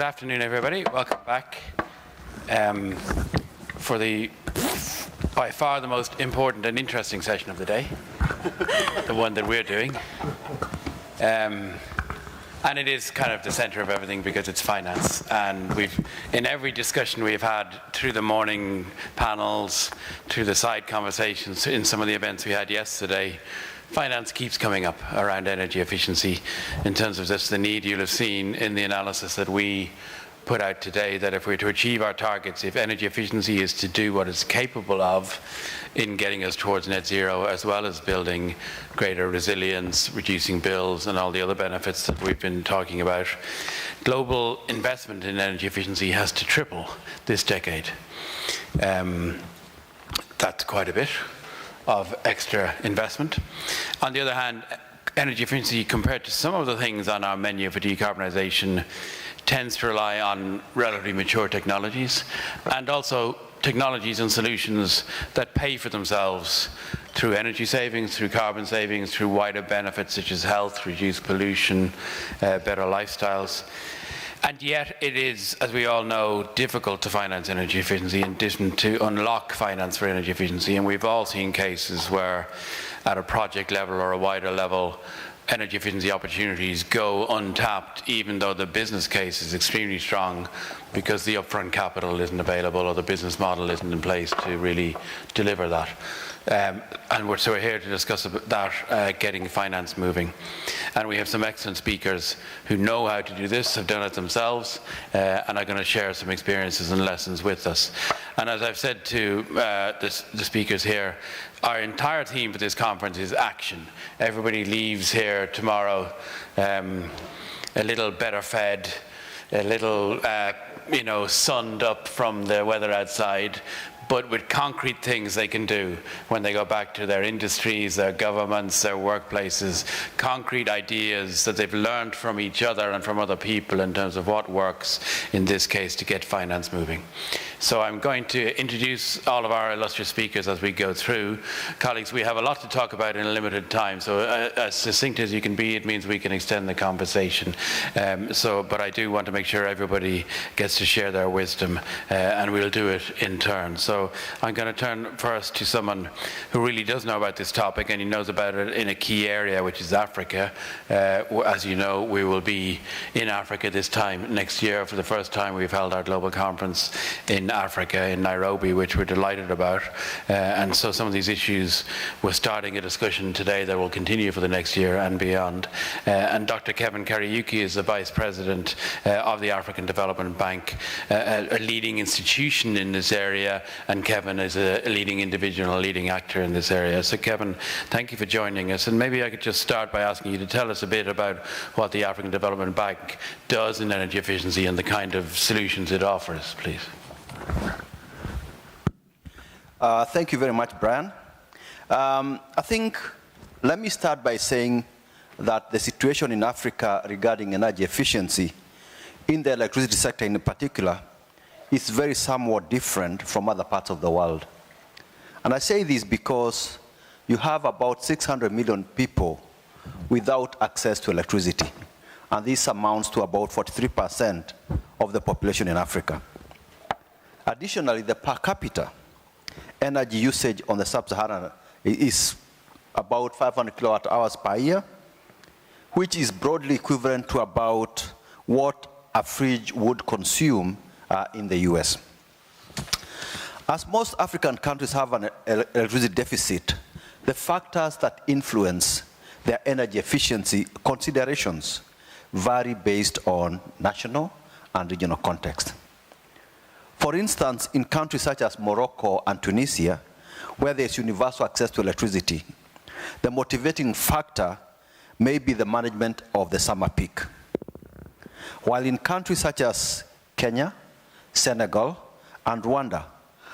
afternoon, everybody. Welcome back for the, by far, the most important and interesting session of the day, the one that we're doing. And it is kind of the center of everything because it's finance. And in every discussion we've had through the morning panels, through the side conversations, in some of the events we had yesterday, finance keeps coming up around energy efficiency in terms of just the need. You'll have seen in the analysis that we put out today that if we're to achieve our targets, if energy efficiency is to do what it's capable of in getting us towards net zero, as well as building greater resilience, reducing bills, and all the other benefits that we've been talking about, global investment in energy efficiency has to triple this decade. That's quite a bit of extra investment. On the other hand, energy efficiency, compared to some of the things on our menu for decarbonisation, tends to rely on relatively mature technologies, and also technologies and solutions that pay for themselves through energy savings, through carbon savings, through wider benefits such as health, reduced pollution, better lifestyles. And yet it is, as we all know, difficult to finance energy efficiency, in addition to unlock finance for energy efficiency. And we've all seen cases where, at a project level or a wider level, energy efficiency opportunities go untapped, even though the business case is extremely strong, because the upfront capital isn't available or the business model isn't in place to really deliver that. So we're here to discuss that, getting finance moving. And we have some excellent speakers who know how to do this, have done it themselves, and are going to share some experiences and lessons with us. And as I've said to the speakers here, our entire theme for this conference is action. Everybody leaves here tomorrow a little better fed, a little sunned up from the weather outside, but with concrete things they can do when they go back to their industries, their governments, their workplaces, concrete ideas that they've learned from each other and from other people in terms of what works, in this case, to get finance moving. So I'm going to introduce all of our illustrious speakers as we go through. Colleagues, we have a lot to talk about in a limited time, so as succinct as you can be, it means we can extend the conversation. But I do want to make sure everybody gets to share their wisdom, and we'll do it in turn. So I'm going to turn first to someone who really does know about this topic, and he knows about it in a key area, which is Africa. As you know, we will be in Africa this time next year. For the first time, we've held our global conference in Africa, in Nairobi, which we're delighted about. And so some of these issues, we're starting a discussion today that will continue for the next year and beyond. And Dr. Kevin Kariuki is the Vice President of the African Development Bank, a leading institution in this area, and Kevin is a leading individual, a leading actor in this area. So Kevin, thank you for joining us. And maybe I could just start by asking you to tell us a bit about what the African Development Bank does in energy efficiency and the kind of solutions it offers, please. Thank you very much, Brian. I think, let me start by saying that the situation in Africa regarding energy efficiency, in the electricity sector in particular, is very somewhat different from other parts of the world. And I say this because you have about 600 million people without access to electricity. And this amounts to about 43% of the population in Africa. Additionally, the per capita energy usage on the sub-Saharan is about 500 kilowatt hours per year, which is broadly equivalent to about what a fridge would consume in the US. As most African countries have an electricity deficit, the factors that influence their energy efficiency considerations vary based on national and regional context. For instance, in countries such as Morocco and Tunisia, where there is universal access to electricity, the motivating factor may be the management of the summer peak. While in countries such as Kenya, Senegal, and Rwanda,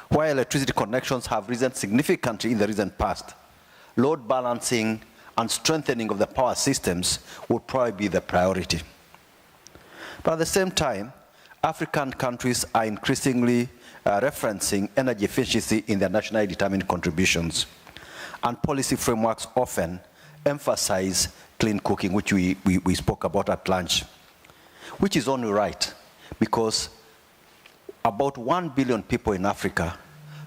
where electricity connections have risen significantly in the recent past, load balancing and strengthening of the power systems would probably be the priority. But at the same time, African countries are increasingly referencing energy efficiency in their nationally determined contributions. And policy frameworks often emphasize clean cooking, which we spoke about at lunch, which is only right, because about 1 billion people in Africa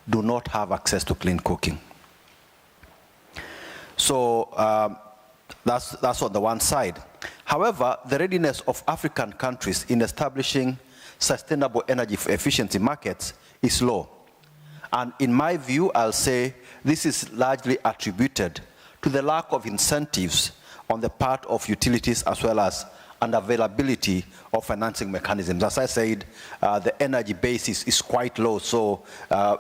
do not have access to clean cooking. So that's on the one side. However, the readiness of African countries in establishing sustainable energy efficiency markets is low. And in my view, I'll say this is largely attributed to the lack of incentives on the part of utilities as well as unavailability of financing mechanisms. As I said, the energy basis is quite low, so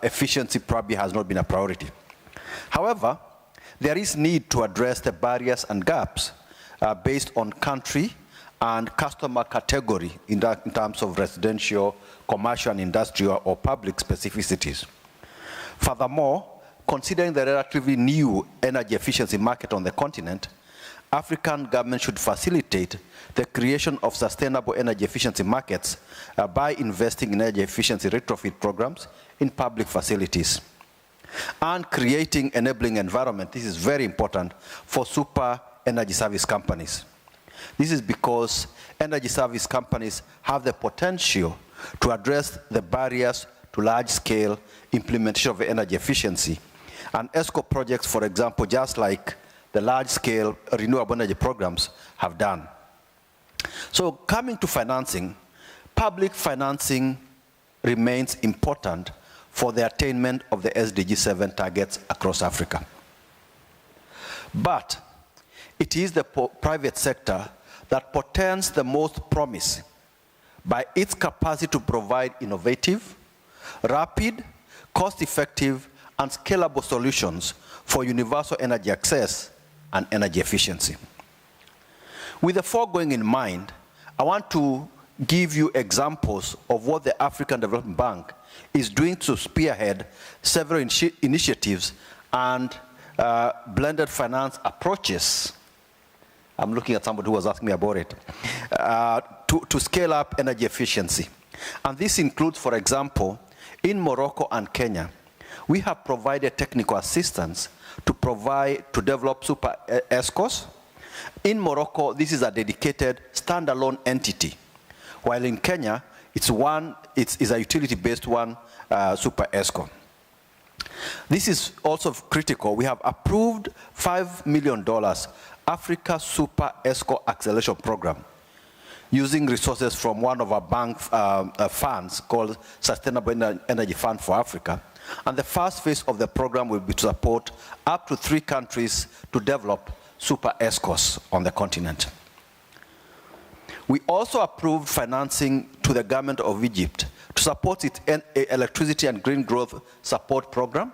efficiency probably has not been a priority. However, there is need to address the barriers and gaps based on country and customer category in terms of residential, commercial, and industrial or public specificities. Furthermore, considering the relatively new energy efficiency market on the continent, African governments should facilitate the creation of sustainable energy efficiency markets by investing in energy efficiency retrofit programs in public facilities and creating enabling environment. This is very important for super energy service companies. This is because energy service companies have the potential to address the barriers to large-scale implementation of energy efficiency. And ESCO projects, for example, just like the large-scale renewable energy programs have done. So coming to financing, public financing remains important for the attainment of the SDG 7 targets across Africa. But it is the private sector that portends the most promise by its capacity to provide innovative, rapid, cost-effective, and scalable solutions for universal energy access and energy efficiency. With the foregoing in mind, I want to give you examples of what the African Development Bank is doing to spearhead several initiatives and blended finance approaches. I'm looking at somebody who was asking me about it, to scale up energy efficiency. And this includes, for example, in Morocco and Kenya, we have provided technical assistance to develop super ESCOs. In Morocco, this is a dedicated standalone entity, while in Kenya, it's a utility-based one, super ESCO. This is also critical. We have approved $5 million Africa Super ESCO Acceleration Program using resources from one of our bank funds called Sustainable Energy Fund for Africa. And the first phase of the program will be to support up to 3 countries to develop super ESCOs on the continent. We also approved financing to the government of Egypt to support its electricity and green growth support program,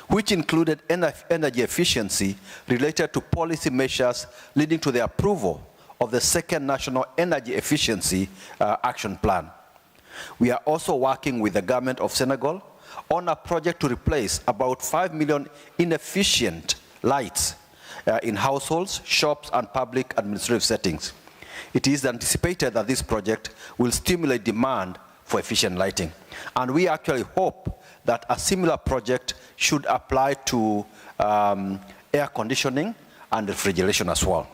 which included energy efficiency related to policy measures leading to the approval of the second National Energy Efficiency Action Plan. We are also working with the government of Senegal on a project to replace about 5 million inefficient lights in households, shops, and public administrative settings. It is anticipated that this project will stimulate demand for efficient lighting. And we actually hope that a similar project should apply to air conditioning and refrigeration as well.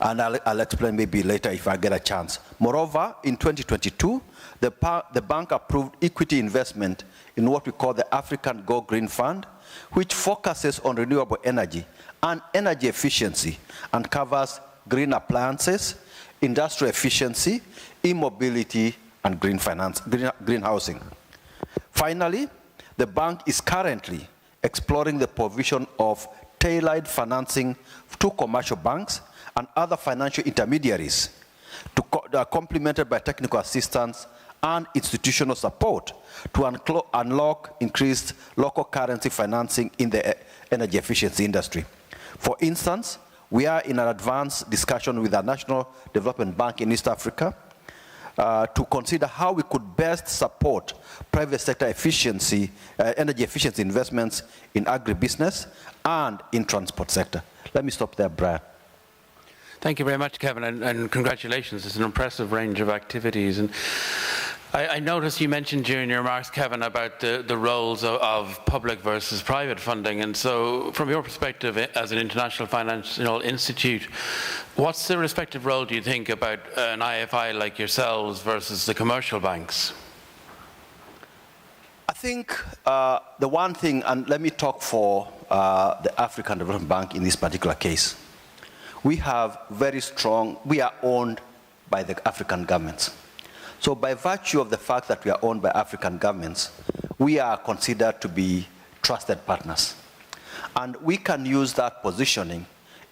And I'll explain maybe later if I get a chance. Moreover, in 2022, the bank approved equity investment in what we call the African Go Green Fund, which focuses on renewable energy and energy efficiency and covers green appliances, industrial efficiency, e-mobility, and green finance, green housing. Finally, the bank is currently exploring the provision of tailored financing to commercial banks and other financial intermediaries, complemented by technical assistance and institutional support to unlock increased local currency financing in the energy efficiency industry. For instance, we are in an advanced discussion with the National Development Bank in East Africa to consider how we could best support private sector efficiency, energy efficiency investments in agribusiness and in transport sector. Let me stop there, Brian. Thank you very much, Kevin, and congratulations. It's an impressive range of activities. And I noticed you mentioned during your remarks, Kevin, about the roles of public versus private funding. And so from your perspective as an international financial institute, What's the respective role, do you think, about an IFI like yourselves versus the commercial banks? I think the one thing, and let me talk for the African Development Bank in this particular case, we have very strong, we are owned by the African governments. So by virtue of the fact that we are owned by African governments, we are considered to be trusted partners. And we can use that positioning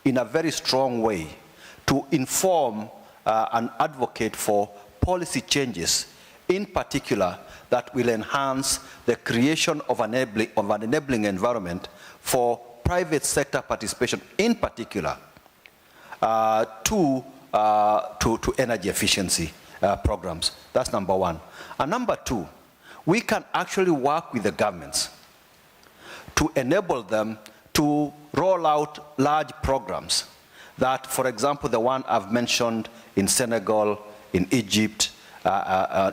in a very strong way to inform and advocate for policy changes, in particular, that will enhance the creation of an enabling environment for private sector participation, in particular, to energy efficiency programs. That's number one. And number two, we can actually work with the governments to enable them to roll out large programs that, for example, the one I've mentioned in Senegal, in Egypt,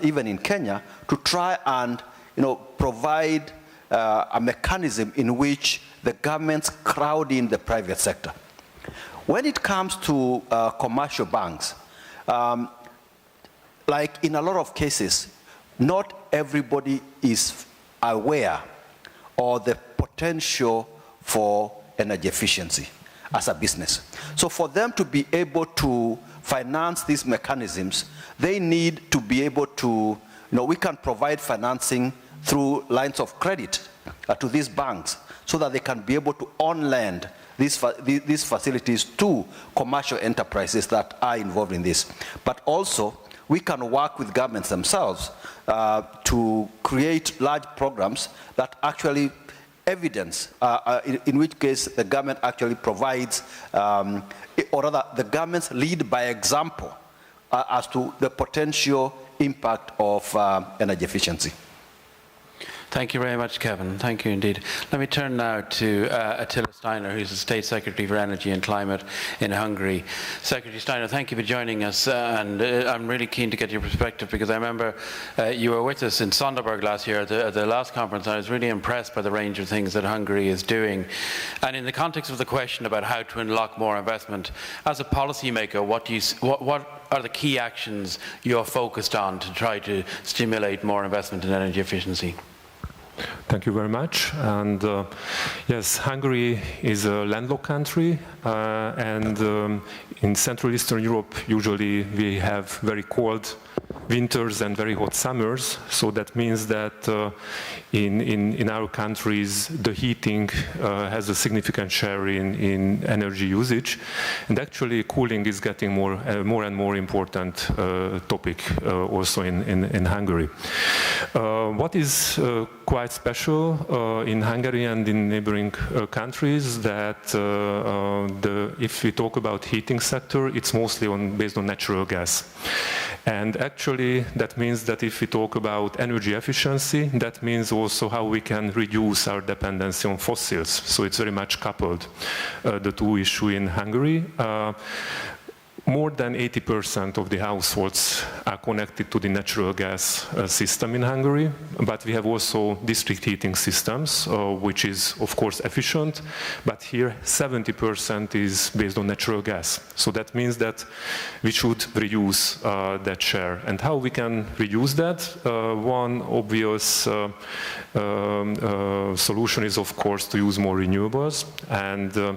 even in Kenya, to try and provide a mechanism in which the governments crowd in the private sector. When it comes to commercial banks, like in a lot of cases, not everybody is aware of the potential for energy efficiency as a business. So for them to be able to finance these mechanisms, they need to be able to, we can provide financing through lines of credit to these banks so that they can be able to on-lend these facilities to commercial enterprises that are involved in this. But also, we can work with governments themselves to create large programs that actually evidence, in which case the government actually provides, or rather the governments lead by example as to the potential impact of energy efficiency. Thank you very much, Kevin. Thank you indeed. Let me turn now to Attila Steiner, who's the State Secretary for Energy and Climate in Hungary. Secretary Steiner, thank you for joining us, and I'm really keen to get your perspective, because I remember you were with us in Sonderburg last year at the last conference, and I was really impressed by the range of things that Hungary is doing. And in the context of the question about how to unlock more investment, as a policymaker, what are the key actions you're focused on to try to stimulate more investment in energy efficiency? Thank you very much. And yes, Hungary is a landlocked country, and in Central Eastern Europe, usually we have very cold winters and very hot summers. So that means that in our countries, the heating has a significant share in energy usage. And actually, cooling is getting more and more important topic also in Hungary. What is quite special in Hungary and in neighboring countries that if we talk about heating sector, it's mostly based on natural gas. And actually, that means that if we talk about energy efficiency, that means also how we can reduce our dependency on fossils. So it's very much coupled, the two issues in Hungary. More than 80% of the households are connected to the natural gas system in Hungary, but we have also district heating systems, which is of course efficient, but here 70% is based on natural gas. So that means that we should reduce that share. And how we can reduce that? One obvious solution is of course to use more renewables, and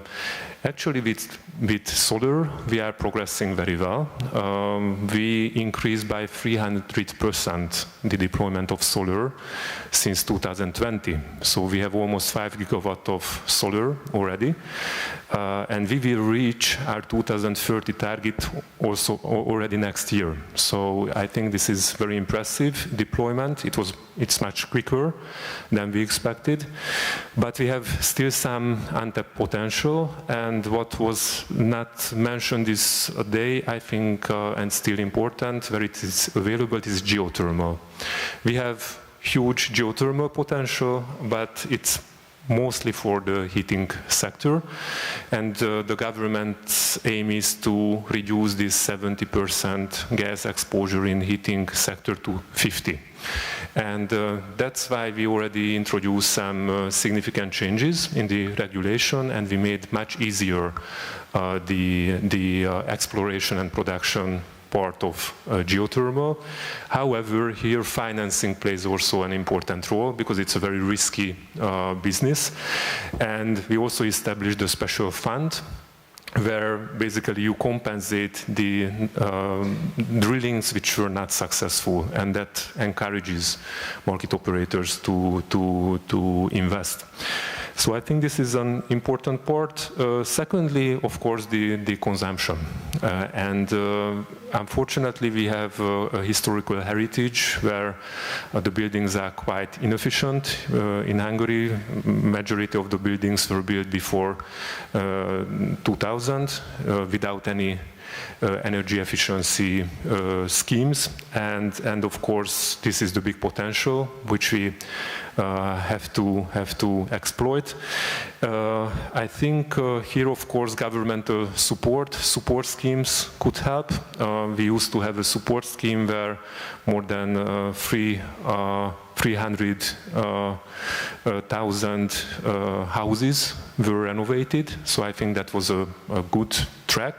actually with solar we are progressing very well. We increased by 300% the deployment of solar since 2020. So we have almost 5 gigawatts of solar already. And we will reach our 2030 target also already next year. So I think this is very impressive deployment. It's much quicker than we expected. But we have still some untapped potential. And what was not mentioned this day, I think, and still important, where it is available, is geothermal. We have huge geothermal potential, but it's mostly for the heating sector. And the government's aim is to reduce this 70% gas exposure in heating sector to 50%. And that's why we already introduced some significant changes in the regulation, and we made much easier the exploration and production part of geothermal. However, here financing plays also an important role because it's a very risky business. And we also established a special fund where basically you compensate the drillings which were not successful, and that encourages market operators to invest. So I think this is an important part. Secondly, of course, the consumption. Unfortunately, we have a historical heritage where the buildings are quite inefficient. In Hungary, majority of the buildings were built before 2000 without any energy efficiency schemes, and of course this is the big potential which we have to exploit. I think here of course governmental support schemes could help. We used to have a support scheme where more than 300,000 houses were renovated, so I think that was a good track.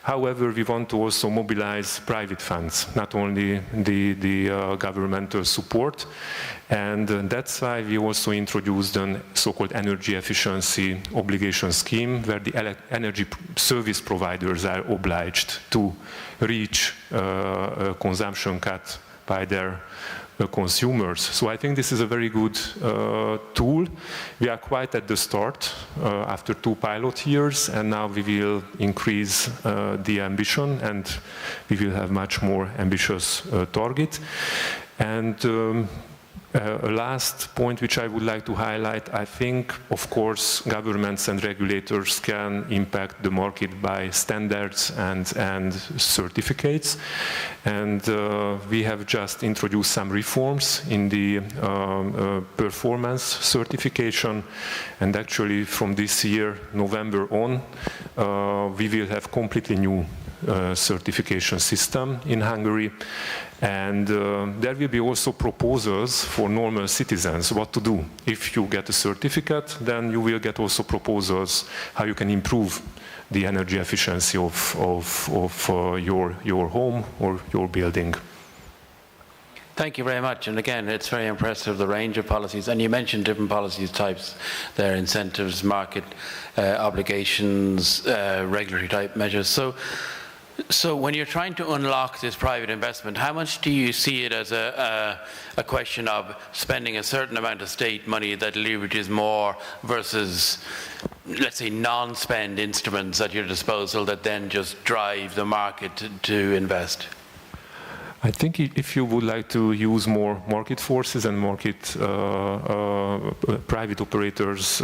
However, we want to also mobilize private funds, not only the governmental support, and that's why we also introduced a so-called energy efficiency obligation scheme, where the energy service providers are obliged to reach a consumption cut by their consumers. So I think this is a very good tool. We are quite at the start after 2 pilot years, and now we will increase the ambition, and we will have much more ambitious target. And a last point which I would like to highlight, I think, of course, governments and regulators can impact the market by standards and certificates. And we have just introduced some reforms in the performance certification. And actually, from this year, November on, we will have completely new certification system in Hungary. And there will be also proposals for normal citizens what to do. If you get a certificate, then you will get also proposals how you can improve the energy efficiency of your home or your building. Thank you very much. And again, it's very impressive, the range of policies. And you mentioned different policy types there, incentives, market obligations, regulatory type measures. So when you're trying to unlock this private investment, how much do you see it as a question of spending a certain amount of state money that leverages more versus, let's say, non-spend instruments at your disposal that then just drive the market to invest? I think if you would like to use more market forces and market private operators'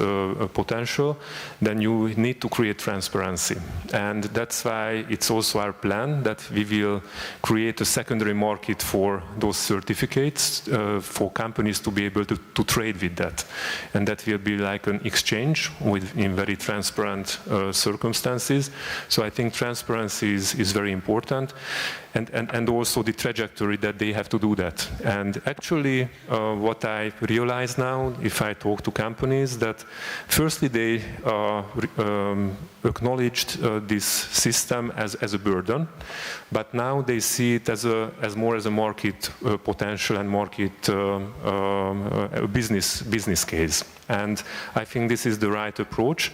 potential, then you need to create transparency. And that's why it's also our plan that we will create a secondary market for those certificates for companies to be able to trade with that. And that will be like an exchange in very transparent circumstances. So I think transparency is very important. And also the trajectory that they have to do that. And actually, what I realize now, if I talk to companies, that firstly they acknowledged this system as a burden, but now they see it as more as a market potential and market business case. And I think this is the right approach.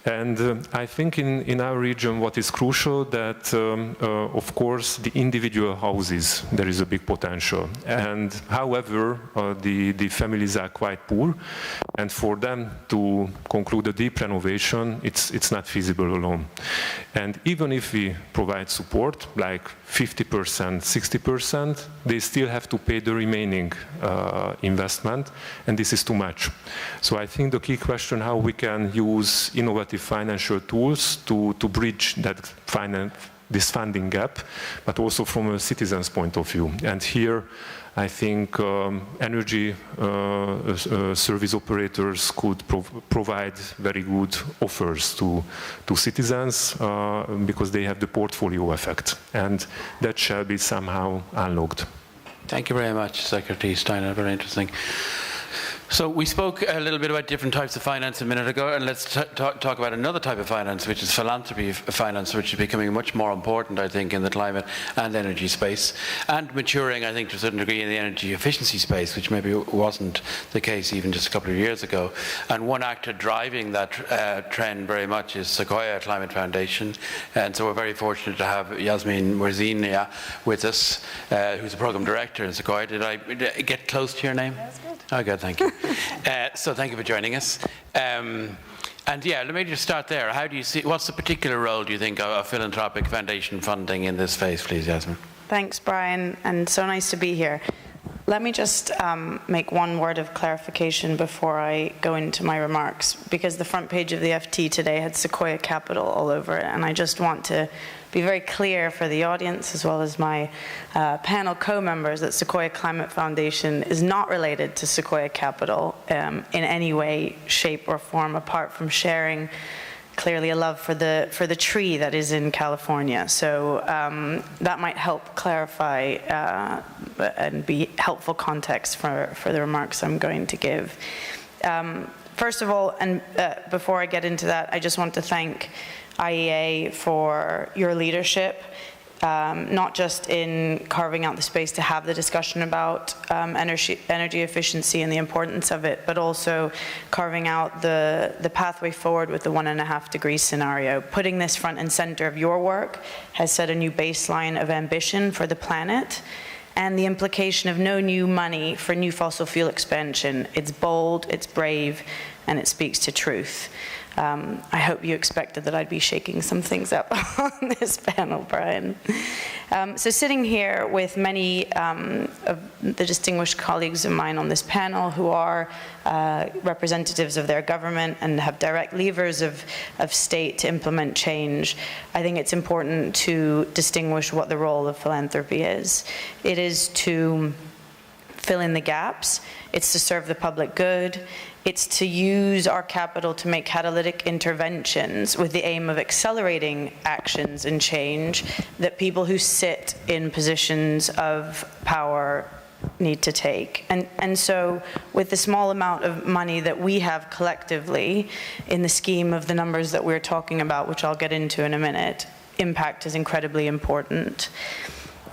And I think in our region what is crucial that, of course, the individual houses, there is a big potential. And however, the families are quite poor. And for them to conclude a deep renovation, it's not feasible alone. And even if we provide support, like 50%, 60%, they still have to pay the remaining investment. And this is too much. So I think the key question, how we can use innovative financial tools to bridge that this funding gap, but also from a citizen's point of view. And here, I think energy service operators could provide very good offers to citizens because they have the portfolio effect, and that shall be somehow unlocked. Thank you very much, Secretary Steiner. Very interesting. So we spoke a little bit about different types of finance a minute ago, and let's talk about another type of finance, which is philanthropy finance, which is becoming much more important, I think, in the climate and energy space, and maturing, I think, to a certain degree in the energy efficiency space, which maybe wasn't the case even just a couple of years ago. And one actor driving that trend very much is Sequoia Climate Foundation, and so we're very fortunate to have Yasmin Murzinia with us, who's a program director in Sequoia. Did I get close to your name? That's good. Oh, good, thank you. So thank you for joining us. And yeah, let me just start there. How do you see, what's the particular role, do you think, of philanthropic foundation funding in this phase, please, Yasmin? Thanks, Brian, and so nice to be here. Let me just make one word of clarification before I go into my remarks, because the front page of the FT today had Sequoia Capital all over it, and I just want to be very clear for the audience as well as my panel co-members that Sequoia Climate Foundation is not related to Sequoia Capital in any way, shape, or form, apart from sharing clearly a love for the tree that is in California. So that might help clarify and be helpful context for the remarks I'm going to give. First of all, and before I get into that, I just want to thank IEA for your leadership, not just in carving out the space to have the discussion about energy efficiency and the importance of it, but also carving out the pathway forward with the 1.5 degree scenario. Putting this front and center of your work has set a new baseline of ambition for the planet, and the implication of no new money for new fossil fuel expansion. It's bold, it's brave, and it speaks to truth. I hope you expected that I'd be shaking some things up on this panel, Brian. So sitting here with many of the distinguished colleagues of mine on this panel who are representatives of their government and have direct levers of state to implement change, I think it's important to distinguish what the role of philanthropy is. It is to fill in the gaps. It's to serve the public good. It's to use our capital to make catalytic interventions with the aim of accelerating actions and change that people who sit in positions of power need to take. And so with the small amount of money that we have collectively in the scheme of the numbers that we're talking about, which I'll get into in a minute, impact is incredibly important.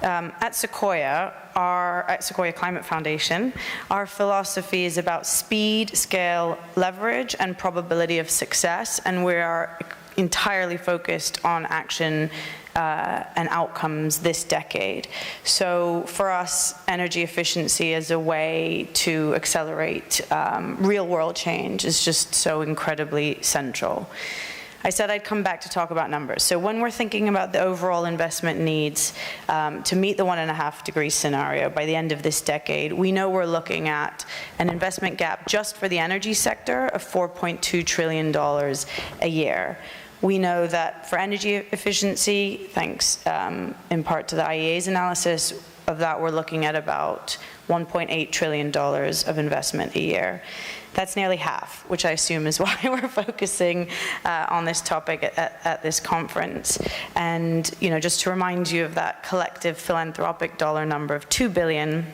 At Sequoia Climate Foundation, our philosophy is about speed, scale, leverage, and probability of success, and we are entirely focused on action and outcomes this decade. So for us, energy efficiency as a way to accelerate real-world change is just so incredibly central. I said I'd come back to talk about numbers. So when we're thinking about the overall investment needs to meet the 1.5 degree scenario by the end of this decade, we know we're looking at an investment gap just for the energy sector of $4.2 trillion a year. We know that for energy efficiency, thanks in part to the IEA's analysis of that, we're looking at about $1.8 trillion of investment a year. That's nearly half, which I assume is why we're focusing on this topic at this conference. And just to remind you of that collective philanthropic dollar number of $2 billion,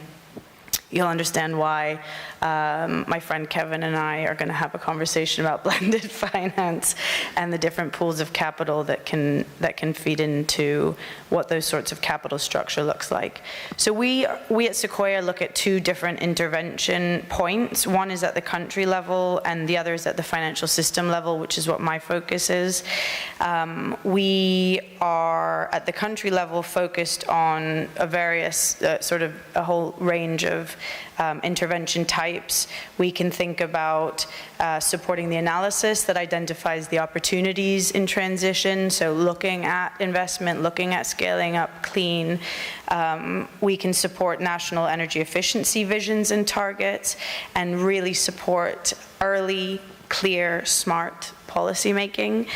you'll understand why my friend Kevin and I are going to have a conversation about blended finance and the different pools of capital that can feed into what those sorts of capital structure looks like. So we at Sequoia look at two different intervention points. One is at the country level, and the other is at the financial system level, which is what my focus is. We are at the country level focused on a whole range of intervention types. We can think about supporting the analysis that identifies the opportunities in transition, so looking at investment, looking at scaling up clean. We can support national energy efficiency visions and targets, and really support early, clear, smart policymaking,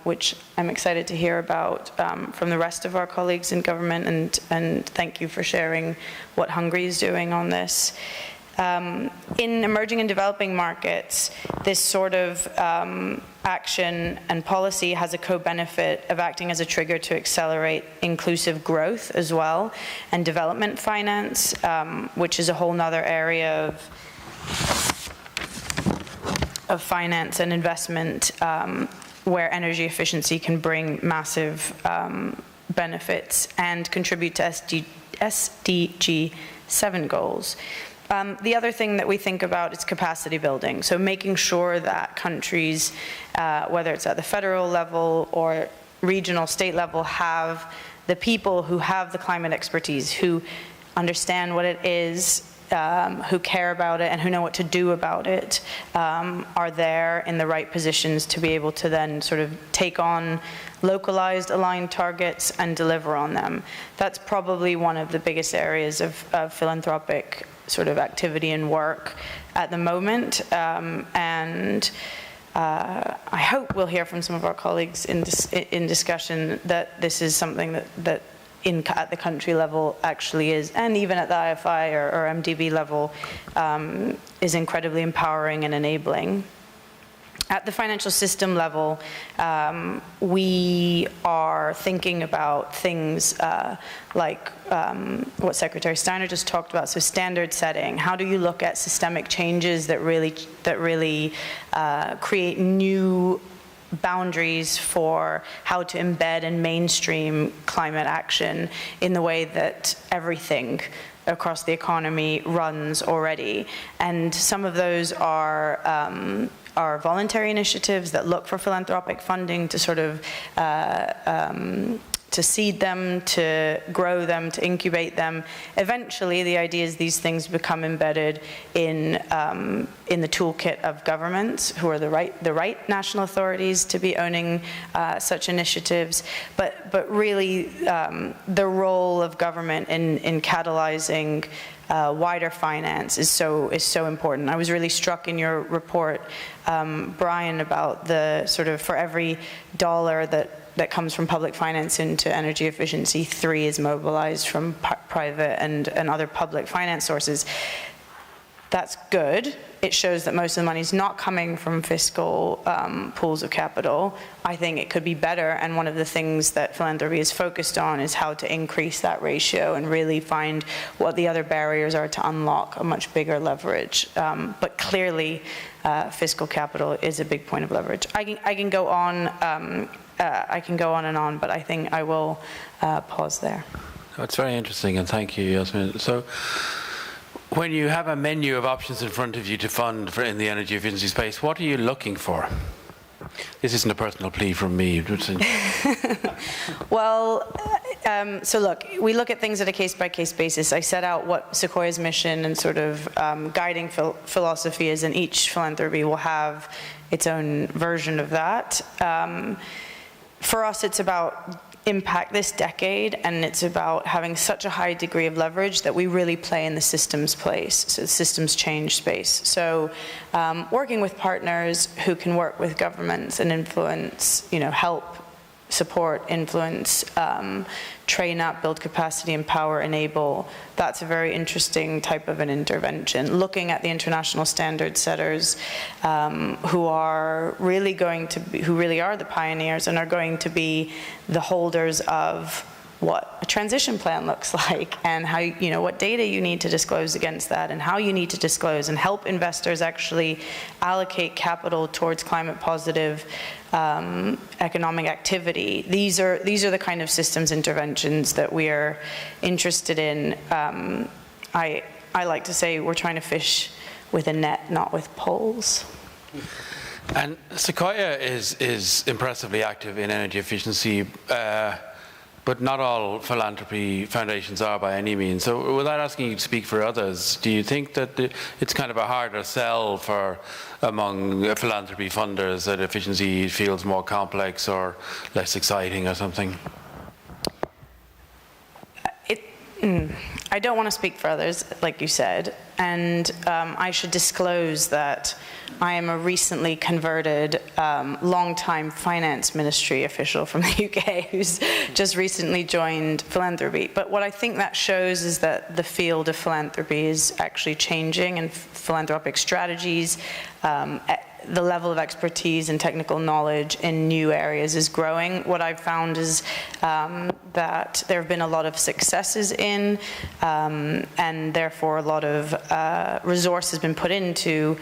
which I'm excited to hear about from the rest of our colleagues in government, and thank you for sharing what Hungary is doing on this. In emerging and developing markets, this sort of action and policy has a co-benefit of acting as a trigger to accelerate inclusive growth as well, and development finance, which is a whole nother area of finance and investment where energy efficiency can bring massive benefits and contribute to SDG 7 goals. The other thing that we think about is capacity building. So making sure that countries, whether it's at the federal level or regional, state level, have the people who have the climate expertise, who understand what it is, who care about it and who know what to do about it, are there in the right positions to be able to then sort of take on localized, aligned targets and deliver on them. That's probably one of the biggest areas of philanthropic sort of activity and work at the moment. And I hope we'll hear from some of our colleagues in discussion that this is something that at the country level actually is, and even at the IFI or MDB level, is incredibly empowering and enabling. At the financial system level, we are thinking about things like what Secretary Steiner just talked about, so standard setting. How do you look at systemic changes that really create new boundaries for how to embed and mainstream climate action in the way that everything across the economy runs already? And some of those are voluntary initiatives that look for philanthropic funding to sort of to seed them, to grow them, to incubate them. Eventually, the idea is these things become embedded in the toolkit of governments, who are the right national authorities to be owning such initiatives. But really, the role of government in catalyzing wider finance is so important. I was really struck in your report, Brian, about the sort of, for every dollar that comes from public finance into energy efficiency, 3 is mobilized from private and other public finance sources. That's good. It shows that most of the money is not coming from fiscal pools of capital. I think it could be better, and one of the things that philanthropy is focused on is how to increase that ratio and really find what the other barriers are to unlock a much bigger leverage. But clearly, fiscal capital is a big point of leverage. I can go on. I can go on and on, but I think I will pause there. That's very interesting, and thank you, Yasmin. So, when you have a menu of options in front of you to fund in the energy efficiency space, what are you looking for? This isn't a personal plea from me. Well, so look, we look at things at a case-by-case basis. I set out what Sequoia's mission and sort of guiding philosophy is, and each philanthropy will have its own version of that. For us, it's about impact this decade, and it's about having such a high degree of leverage that we really play in the systems place, so the systems change space. So working with partners who can work with governments and influence, help, support, influence, train up, build capacity, empower, enable. That's a very interesting type of an intervention. Looking at the international standard setters who are really who really are the pioneers and are going to be the holders of what a transition plan looks like, and how, what data you need to disclose against that, and how you need to disclose, and help investors actually allocate capital towards climate positive economic activity. These are the kind of systems interventions that we are interested in. I like to say we're trying to fish with a net, not with poles. And Sequoia is impressively active in energy efficiency, but not all philanthropy foundations are by any means. So without asking you to speak for others, do you think that it's kind of a harder sell among philanthropy funders, that efficiency feels more complex or less exciting or something? I don't want to speak for others, like you said, and I should disclose that I am a recently converted, long-time finance ministry official from the UK who's just recently joined philanthropy. But what I think that shows is that the field of philanthropy is actually changing, and philanthropic strategies, the level of expertise and technical knowledge in new areas is growing. What I've found is that there have been a lot of successes in, and therefore a lot of resource has been put into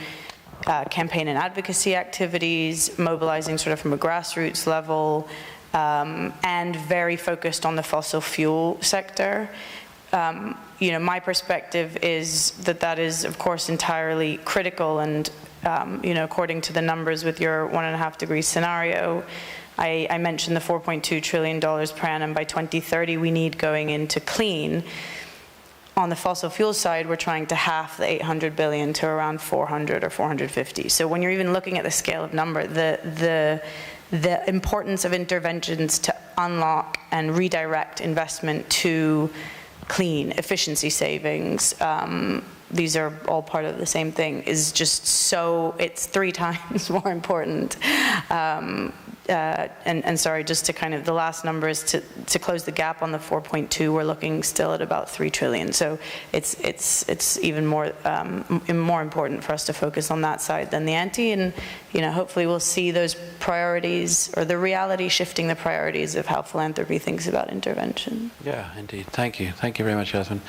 campaign and advocacy activities, mobilizing sort of from a grassroots level, and very focused on the fossil fuel sector. You know, my perspective is that that is, of course, entirely critical, and you know, according to the numbers with your 1.5 degree scenario, I mentioned the $4.2 trillion per annum by 2030 we need going into clean. On the fossil fuel side, we're trying to half the 800 billion to around 400 or 450. So when you're even looking at the scale of number, the importance of interventions to unlock and redirect investment to clean, efficiency savings, these are all part of the same thing, is just so, it's 3 times more important. And sorry, just to kind of, the last number is to close the gap on the 4.2, we're looking still at about 3 trillion. So it's even more important for us to focus on that side than the anti, and you know, hopefully we'll see those priorities, or the reality shifting the priorities of how philanthropy thinks about intervention. Yeah, indeed. Thank you. Thank you very much, Yasmin.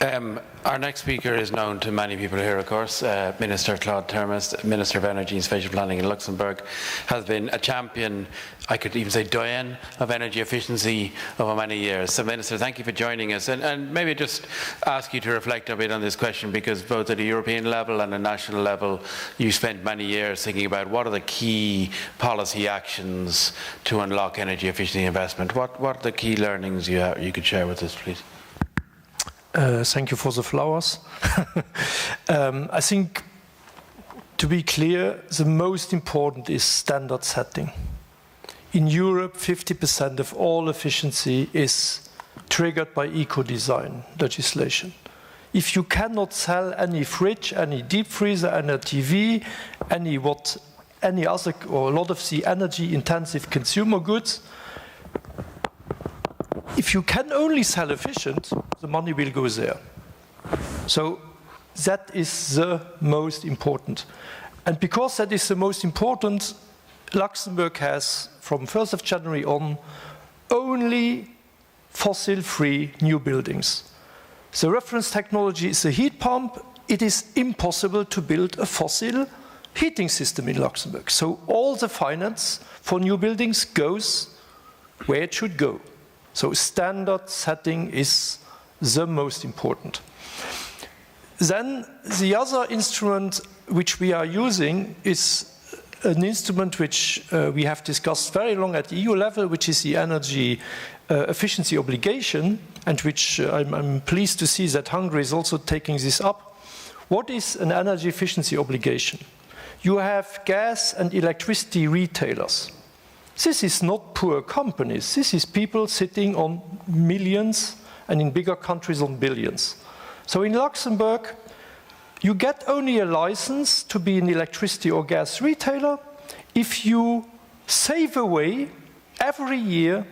Our next speaker is known to many people here, of course. Minister Claude Termes, Minister of Energy and Spatial Planning in Luxembourg, has been a champion, I could even say doyen, of energy efficiency over many years. So, Minister, thank you for joining us. And maybe just ask you to reflect a bit on this question, because both at a European level and a national level, you spent many years thinking about what are the key policy actions to unlock energy efficiency investment. What are the key learnings you could share with us, please? Thank you for the flowers. I think, to be clear, the most important is standard setting. In Europe, 50% of all efficiency is triggered by eco-design legislation. If you cannot sell any fridge, any deep freezer, any TV, any other, or a lot of the energy-intensive consumer goods, if you can only sell efficient, the money will go there. So that is the most important. And because that is the most important, Luxembourg has, from 1st of January on, only fossil-free new buildings. The reference technology is a heat pump. It is impossible to build a fossil heating system in Luxembourg. So all the finance for new buildings goes where it should go. So standard setting is the most important. Then the other instrument which we are using is an instrument which we have discussed very long at the EU level, which is the energy efficiency obligation, and which I'm pleased to see that Hungary is also taking this up. What is an energy efficiency obligation? You have gas and electricity retailers. This is not poor companies. This is people sitting on millions, and in bigger countries on billions. So in Luxembourg, you get only a license to be an electricity or gas retailer if you save away every year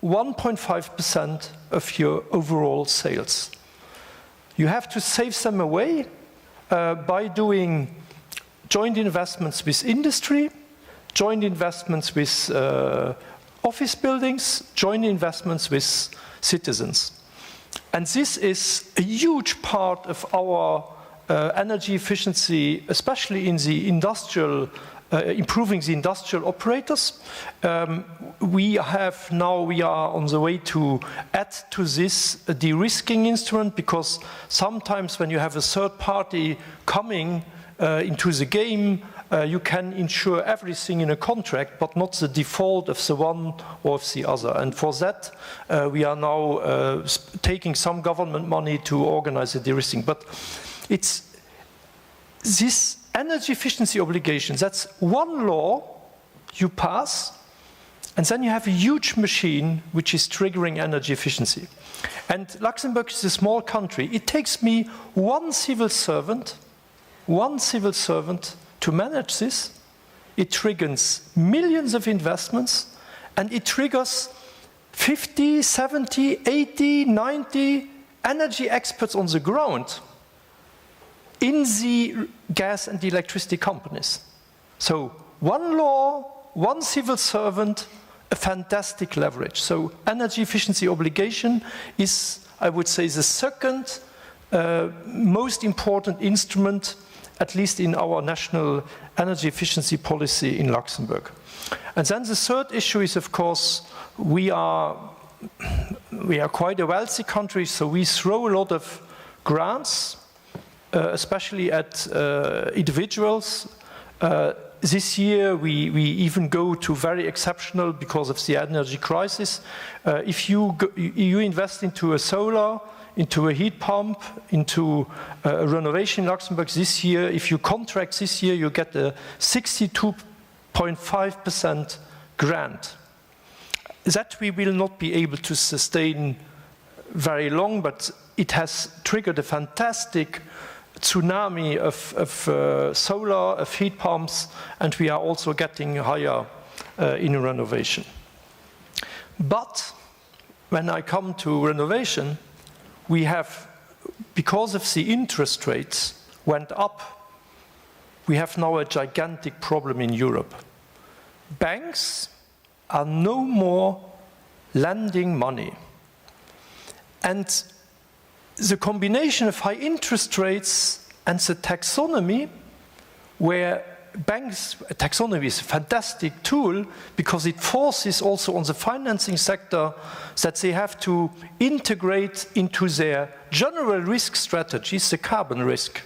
1.5% of your overall sales. You have to save them away by doing joint investments with industry, joint investments with office buildings, joint investments with citizens. And this is a huge part of our energy efficiency, especially in the industrial, improving the industrial operators. We are on the way to add to this a de-risking instrument, because sometimes when you have a third party coming into the game, you can insure everything in a contract, but not the default of the one or of the other. And for that, we are now taking some government money to organize the de-risking. But it's this energy efficiency obligation, that's one law you pass, and then you have a huge machine which is triggering energy efficiency. And Luxembourg is a small country. It takes me one civil servant to manage this. It triggers millions of investments, and it triggers 50, 70, 80, 90 energy experts on the ground in the gas and electricity companies. So one law, one civil servant, a fantastic leverage. So energy efficiency obligation is, I would say, the second most important instrument, at least in our national energy efficiency policy in Luxembourg. And then the third issue is, of course, we are quite a wealthy country, so we throw a lot of grants, especially at individuals. This year, we even go to very exceptional because of the energy crisis. If you invest into a solar, into a heat pump, into a renovation in Luxembourg this year, if you contract this year, you get a 62.5% grant. That we will not be able to sustain very long, but it has triggered a fantastic tsunami of solar, of heat pumps, and we are also getting higher in renovation. But when I come to renovation, we have, because of the interest rates went up, we have now a gigantic problem in Europe. Banks are no more lending money. And the combination of high interest rates and the taxonomy, where taxonomy is a fantastic tool because it forces also on the financing sector that they have to integrate into their general risk strategies the carbon risk.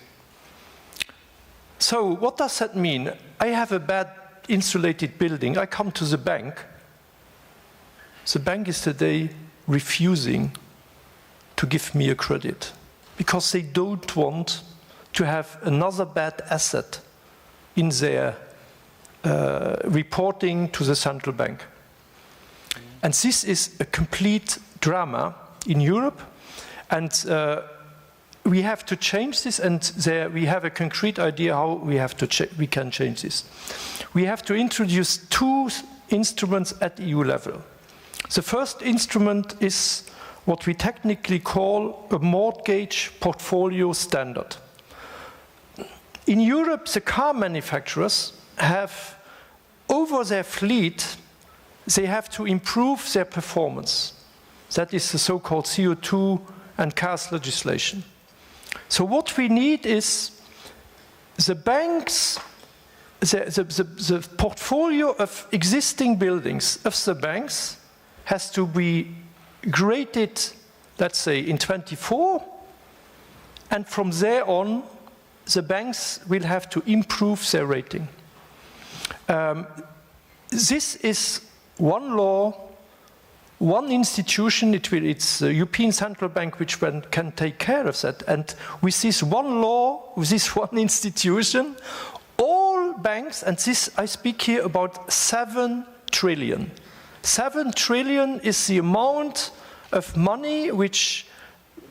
So what does that mean? I have a bad insulated building. I come to the bank. The bank is today refusing to give me a credit because they don't want to have another bad asset in their reporting to the central bank. And this is a complete drama in Europe, and we have to change this, and we have a concrete idea how we can change this. We have to introduce two instruments at EU level. The first instrument is what we technically call a mortgage portfolio standard. In Europe, the car manufacturers have, over their fleet, they have to improve their performance. That is the so-called CO2 and cars legislation. So what we need is the banks, the portfolio of existing buildings of the banks has to be graded, let's say, in 24, and from there on, the banks will have to improve their rating. This is one law, one institution, it's the European Central Bank which can take care of that. And with this one law, with this one institution, all banks, and this I speak here about 7 trillion. 7 trillion is the amount of money which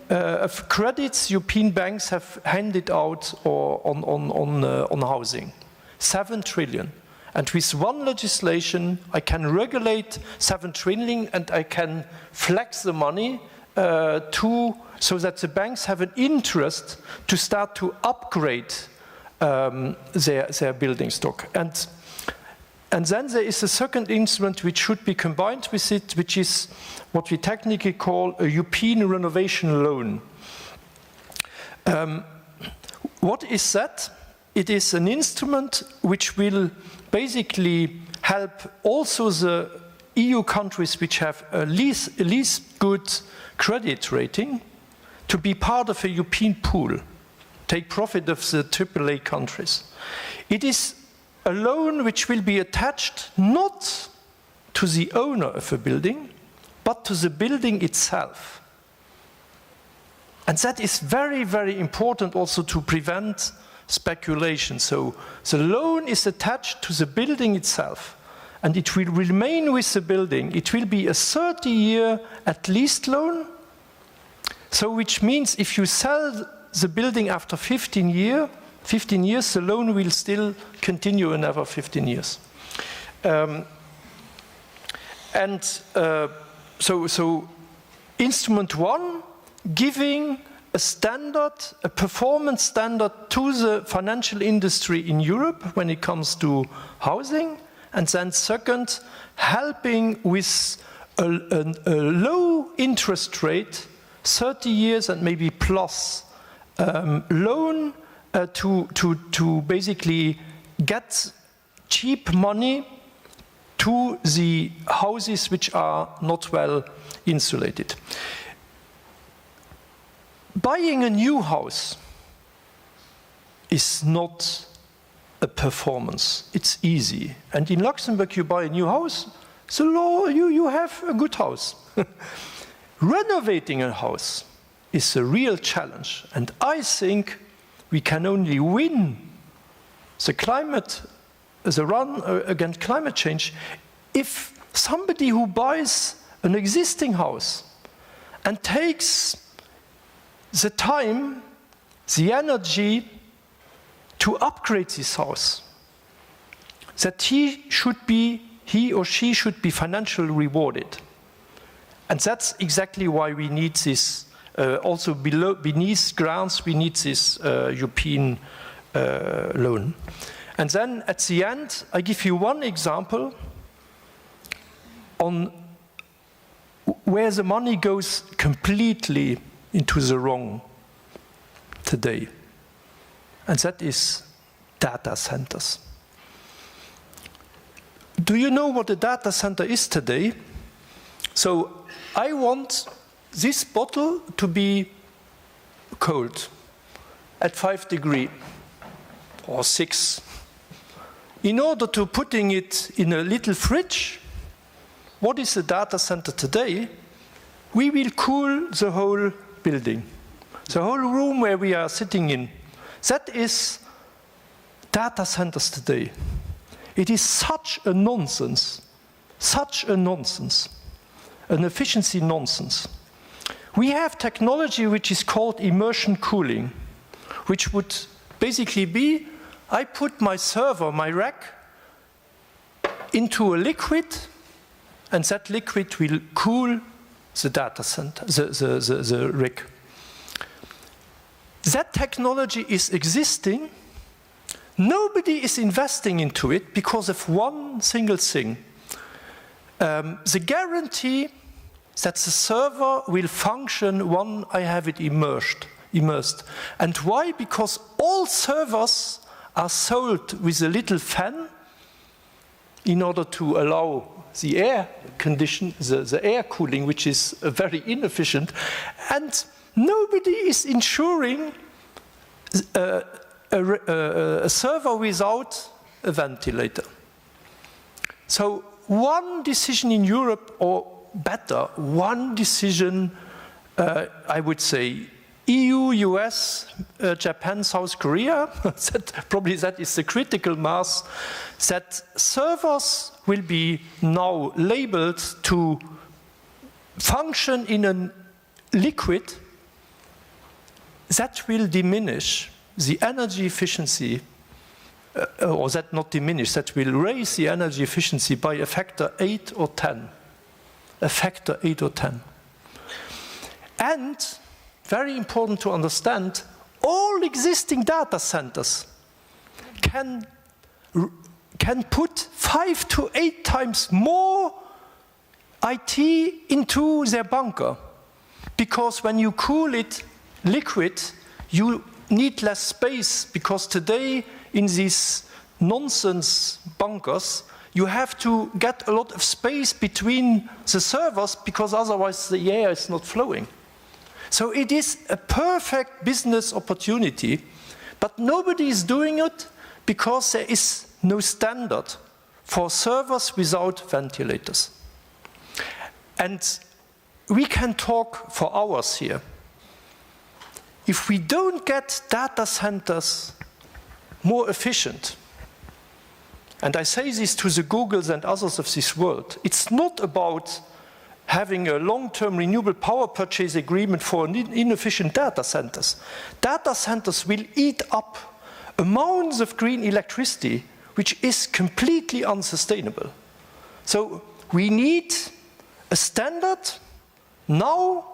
of credits European banks have handed out or on housing. 7 trillion. And with one legislation, I can regulate 7 trillion and I can flex the money so that the banks have an interest to start to upgrade their building stock. And then there is a second instrument which should be combined with it, which is what we technically call a European renovation loan. What is that? It is an instrument which will basically help also the EU countries which have a least good credit rating to be part of a European pool, take profit of the AAA countries. It is a loan which will be attached not to the owner of a building, but to the building itself. And that is very, very important also to prevent speculation. So the loan is attached to the building itself, and it will remain with the building. It will be a 30-year at least loan, So which means if you sell the building after 15 years, the loan will still continue another 15 years. So instrument one, giving a standard, a performance standard to the financial industry in Europe when it comes to housing. And then second, helping with a low interest rate, 30 years and maybe plus loan to basically get cheap money to the houses which are not well insulated. Buying a new house is not a performance. It's easy. And in Luxembourg, you buy a new house, so you have a good house. Renovating a house is a real challenge. And I think we can only win the run against climate change if somebody who buys an existing house and takes the time, the energy to upgrade this house, that he or she should be financially rewarded. And that's exactly why we need this, also beneath grants, we need this European loan. And then at the end, I give you one example on where the money goes completely into the wrong today. And that is data centers. Do you know what a data center is today? So I want this bottle to be cold at 5 degrees or 6. In order to putting it in a little fridge, what is a data center today? We will cool the whole building, the whole room where we are sitting in. That is data centers today. It is such a nonsense, an efficiency nonsense. We have technology which is called immersion cooling, which would basically be, I put my server, my rack, into a liquid, and that liquid will cool the data center, the rack. That technology is existing. Nobody is investing into it because of one single thing. The guarantee that the server will function when I have it immersed. And why? Because all servers are sold with a little fan in order to allow the air condition, the air cooling, which is very inefficient. And nobody is insuring a server without a ventilator. So one decision in Europe, or better, one decision, I would say, EU, US, Japan, South Korea, that is the critical mass, that servers will be now labeled to function in a liquid that will diminish the energy efficiency, or that not diminish, that will raise the energy efficiency by a factor 8 or 10. A factor 8 or 10. And, very important to understand, all existing data centers can put 5 to 8 times more IT into their bunker. Because when you cool it liquid, you need less space, because today in these nonsense bunkers, you have to get a lot of space between the servers, because otherwise the air is not flowing. So it is a perfect business opportunity, but nobody is doing it because there is no standard for servers without ventilators. And we can talk for hours here. If we don't get data centers more efficient, and I say this to the Googles and others of this world, it's not about having a long-term renewable power purchase agreement for inefficient data centers. Data centers will eat up amounts of green electricity, which is completely unsustainable. So we need a standard now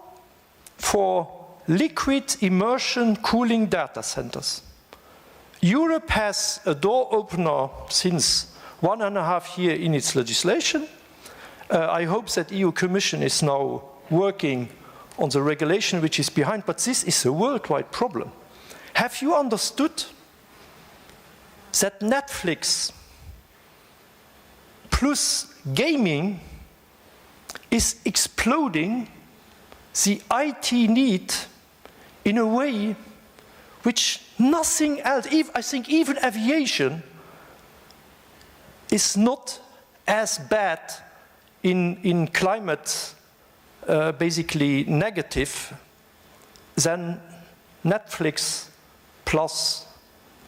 for liquid immersion cooling data centers. Europe has a door opener since 1.5 years in its legislation. I hope that EU Commission is now working on the regulation which is behind, but this is a worldwide problem. Have you understood that Netflix plus gaming is exploding the IT need in a way which nothing else, I think even aviation is not as bad in climate basically negative than Netflix plus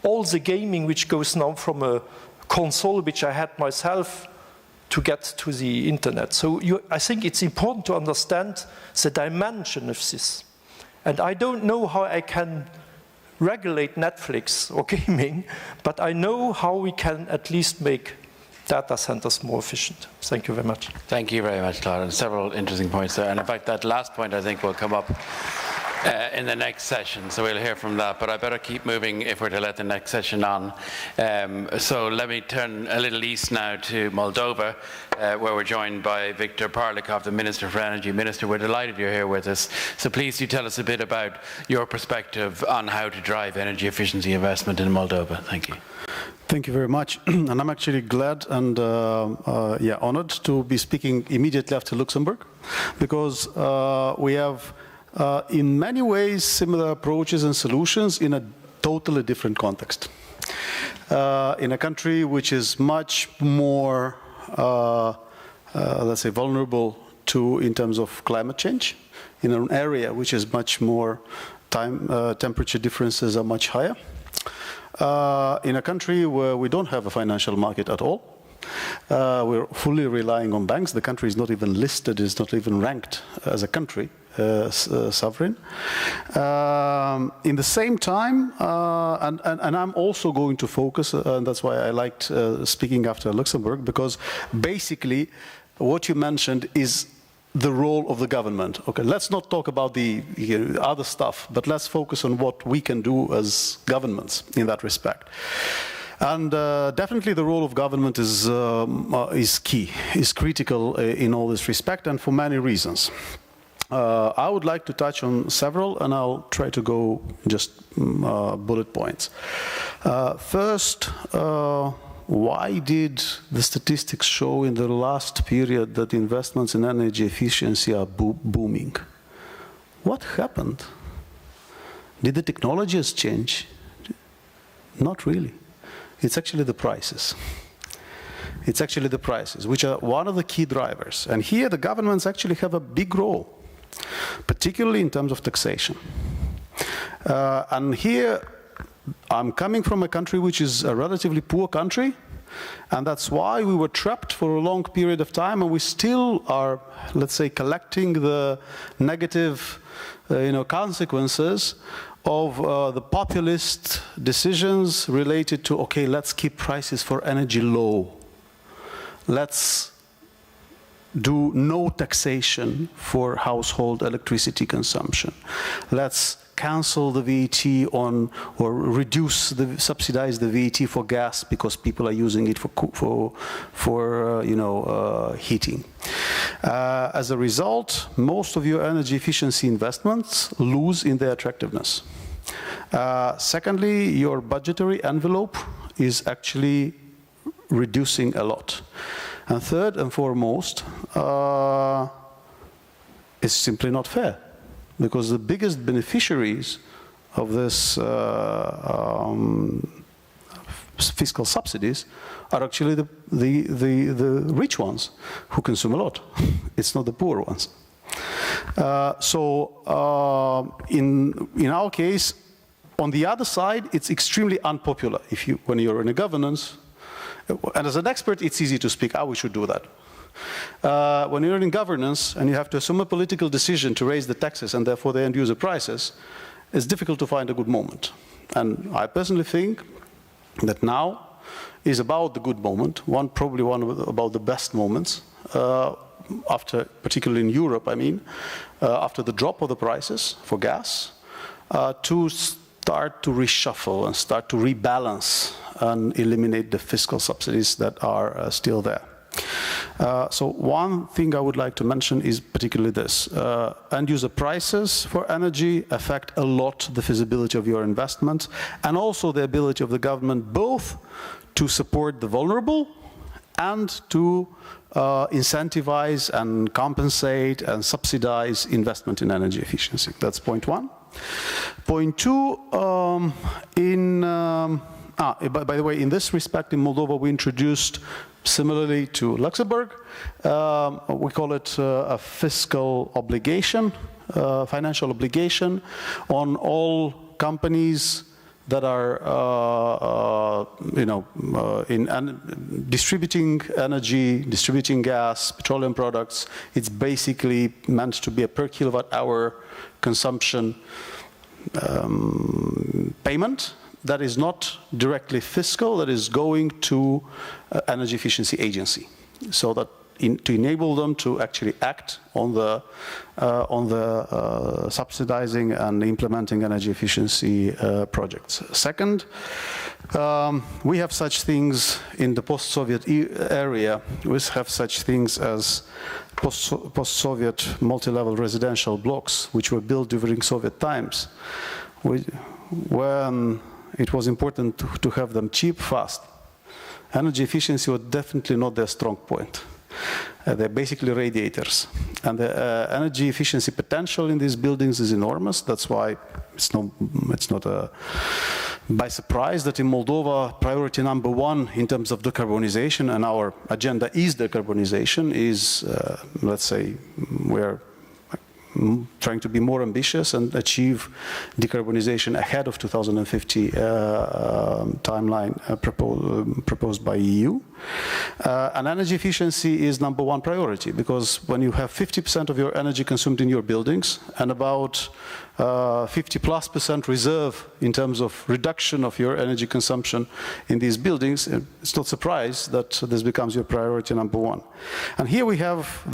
all the gaming which goes now from a console which I had myself to get to the internet. So I think it's important to understand the dimension of this. And I don't know how I can regulate Netflix or gaming, but I know how we can at least make data centers more efficient. Thank you very much. Thank you very much, Claude, and several interesting points there. And in fact, that last point I think will come up in the next session, so we'll hear from that. But I better keep moving if we're to let the next session on. So let me turn a little east now to Moldova, where we're joined by Viktor Parlikov, the Minister for Energy. Minister, we're delighted you're here with us. So please do tell us a bit about your perspective on how to drive energy efficiency investment in Moldova. Thank you. Thank you very much. And I'm actually glad and honored to be speaking immediately after Luxembourg, because we have in many ways similar approaches and solutions in a totally different context. In a country which is much more, let's say, vulnerable to in terms of climate change, in an area which is much more temperature differences are much higher. In a country where we don't have a financial market at all. We're fully relying on banks. The country is not even listed, is not even ranked as a country, sovereign. In the same time, and I'm also going to focus, and that's why I liked speaking after Luxembourg, because basically what you mentioned is the role of the government. Okay, let's not talk about the other stuff, but let's focus on what we can do as governments in that respect. And definitely the role of government is key, is critical in all this respect, and for many reasons. I would like to touch on several, and I'll try to go just bullet points. First, why did the statistics show in the last period that investments in energy efficiency are booming? What happened? Did the technologies change? Not really. It's actually the prices. It's actually the prices, which are one of the key drivers. And here the governments actually have a big role, particularly in terms of taxation. And here I'm coming from a country which is a relatively poor country, and that's why we were trapped for a long period of time, and we still are, let's say, collecting the negative consequences of the populist decisions related to, okay, let's keep prices for energy low. Let's do no taxation for household electricity consumption. Let's cancel the VAT on, or subsidize the VAT for gas because people are using it for heating. As a result, most of your energy efficiency investments lose in their attractiveness. Secondly, your budgetary envelope is actually reducing a lot. And third and foremost, it's simply not fair, because the biggest beneficiaries of this fiscal subsidies are actually the rich ones who consume a lot. It's not the poor ones. In our case, on the other side, it's extremely unpopular when you're in a governance. And as an expert, it's easy to speak, we should do that. When you're in governance and you have to assume a political decision to raise the taxes and therefore the end user prices, it's difficult to find a good moment. And I personally think that now is about the good moment, probably one about the best moments, after, particularly in Europe, I mean, after the drop of the prices for gas, to start to reshuffle and start to rebalance and eliminate the fiscal subsidies that are still there. So one thing I would like to mention is particularly this. End user prices for energy affect a lot the feasibility of your investment and also the ability of the government both to support the vulnerable and to incentivize and compensate and subsidize investment in energy efficiency. That's point one. Point two, by the way, in this respect, in Moldova, we introduced, similarly to Luxembourg, we call it a fiscal obligation, financial obligation on all companies that are, distributing energy, distributing gas, petroleum products. It's basically meant to be a per kilowatt hour consumption payment that is not directly fiscal, that is going to energy efficiency agency, so that to enable them to actually act on the subsidizing and implementing energy efficiency projects. Second, we have such things in the post-Soviet area. We have such things as post-Soviet multi-level residential blocks, which were built during Soviet times, when it was important to have them cheap, fast. Energy efficiency was definitely not their strong point. They're basically radiators. And the energy efficiency potential in these buildings is enormous. That's why it's not by surprise that in Moldova, priority number one in terms of decarbonization, and our agenda is decarbonization, is, let's say, we're trying to be more ambitious and achieve decarbonization ahead of 2050 timeline proposed by EU. And energy efficiency is number one priority, because when you have 50% of your energy consumed in your buildings and about 50+% reserve in terms of reduction of your energy consumption in these buildings, it's not surprise that this becomes your priority number one. And here we have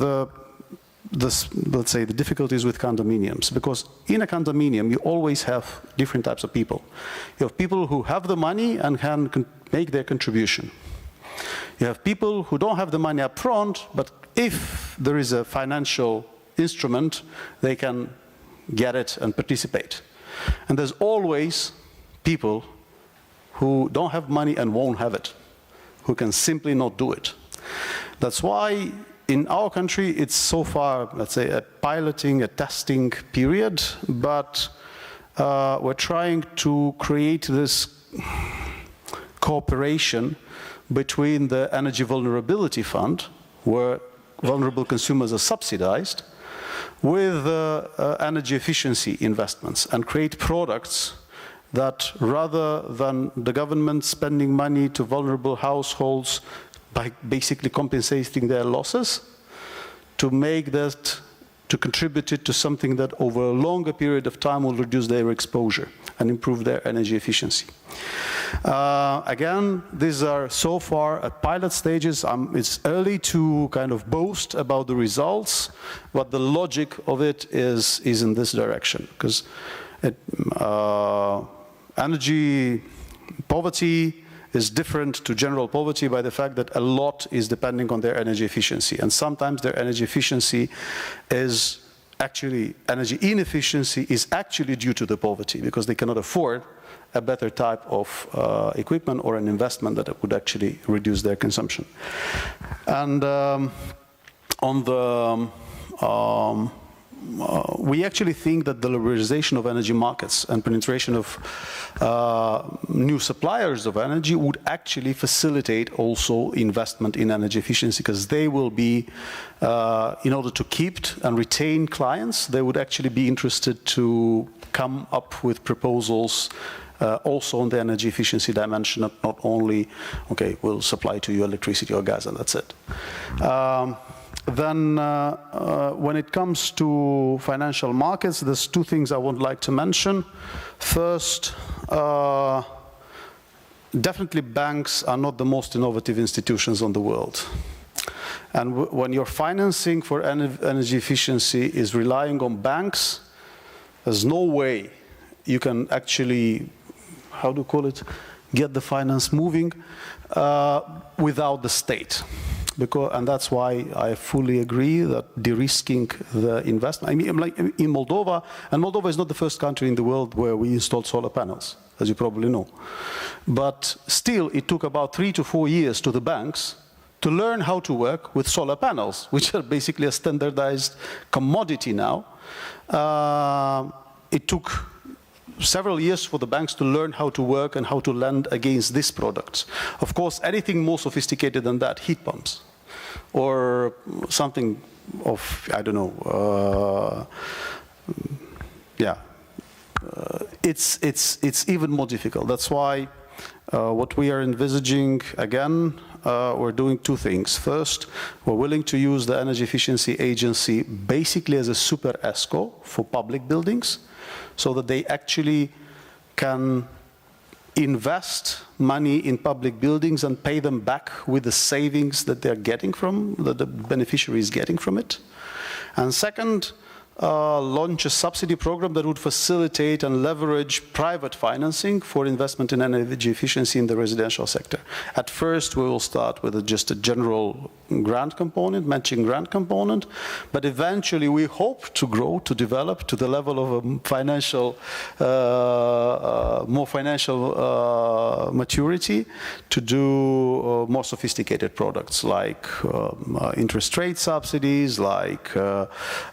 let's say, the difficulties with condominiums, because in a condominium you always have different types of people. You have people who have the money and can make their contribution. You have people who don't have the money up front, but if there is a financial instrument, they can get it and participate. And there's always people who don't have money and won't have it, who can simply not do it. That's why in our country, it's so far, let's say, a piloting, a testing period, but we're trying to create this cooperation between the Energy Vulnerability Fund, where vulnerable consumers are subsidized, with energy efficiency investments, and create products that, rather than the government spending money to vulnerable households by basically compensating their losses, to make that, to contribute it to something that over a longer period of time will reduce their exposure and improve their energy efficiency. Again, these are so far at pilot stages. It's early to kind of boast about the results, but the logic of it is in this direction, because energy poverty is different to general poverty by the fact that a lot is depending on their energy efficiency. And sometimes their energy efficiency is actually, energy inefficiency is actually due to the poverty, because they cannot afford a better type of equipment or an investment that would actually reduce their consumption. And on the we actually think that the liberalization of energy markets and penetration of new suppliers of energy would actually facilitate also investment in energy efficiency, because they will be, in order to keep and retain clients, they would actually be interested to come up with proposals also on the energy efficiency dimension, not only, okay, we'll supply to you electricity or gas and that's it. Then when it comes to financial markets, there's two things I would like to mention. First, definitely banks are not the most innovative institutions in the world. And when your financing for energy efficiency is relying on banks, there's no way you can actually, how do you call it, get the finance moving without the state. And that's why I fully agree that de-risking the investment. I mean, like in Moldova, and Moldova is not the first country in the world where we installed solar panels, as you probably know. But still, it took about 3 to 4 years to the banks to learn how to work with solar panels, which are basically a standardized commodity now. It took several years for the banks to learn how to work and how to lend against these products. Of course, anything more sophisticated than that, heat pumps, or something of, I don't know, it's even more difficult. That's why what we are envisaging, again, we're doing two things. First, we're willing to use the Energy Efficiency Agency basically as a super ESCO for public buildings, so that they actually can invest money in public buildings and pay them back with the savings that they're getting from, that the beneficiary is getting from it. And second, launch a subsidy program that would facilitate and leverage private financing for investment in energy efficiency in the residential sector. At first, we will start with just a general grant component, matching grant component, but eventually we hope to grow, to develop to the level of a financial, more financial maturity to do more sophisticated products like interest rate subsidies, like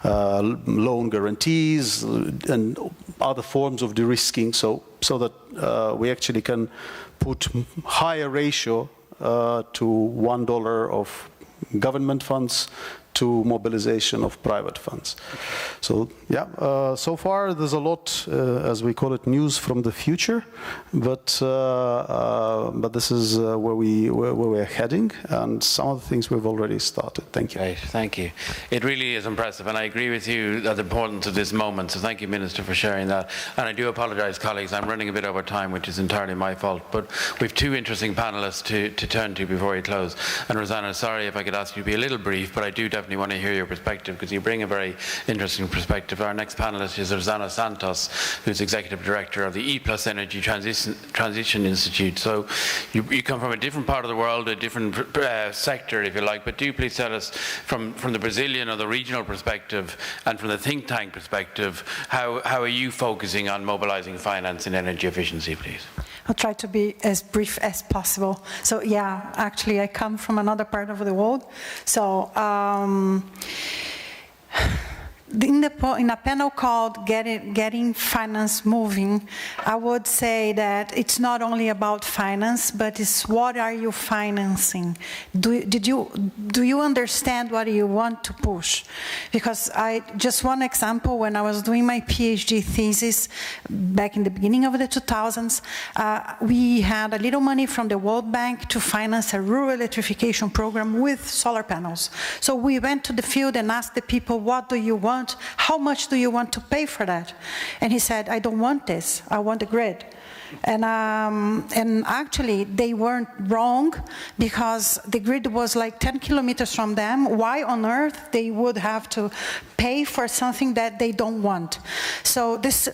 loan guarantees and other forms of de-risking, so that we actually can put higher ratio to $1 of government funds to mobilization of private funds. So yeah, so far there's a lot, as we call it, news from the future, but this is where we're heading, and some of the things we've already started. Thank you. Great, thank you. It really is impressive, and I agree with you at the importance of this moment, so thank you, Minister, for sharing that. And I do apologise, colleagues, I'm running a bit over time, which is entirely my fault, but we've two interesting panellists to turn to before we close. And Rosanna, sorry if I could ask you to be a little brief, but I do definitely want to hear your perspective, because you bring a very interesting perspective. Our next panelist is Rosanna Santos, who's Executive Director of the E+ Energy Transition Institute. So you come from a different part of the world, a different sector, if you like, but do please tell us from the Brazilian or the regional perspective and from the think tank perspective, how are you focusing on mobilizing finance in energy efficiency, please? I'll try to be as brief as possible. So yeah, actually I come from another part of the world. So in a panel called Getting Finance Moving, I would say that it's not only about finance, but it's what are you financing? Do you understand what you want to push? Because just one example, when I was doing my PhD thesis back in the beginning of the 2000s, we had a little money from the World Bank to finance a rural electrification program with solar panels. So we went to the field and asked the people, what do you want? How much do you want to pay for that? And he said, I don't want this, I want the grid. And actually, they weren't wrong, because the grid was like 10 kilometers from them. Why on earth they would have to pay for something that they don't want? So this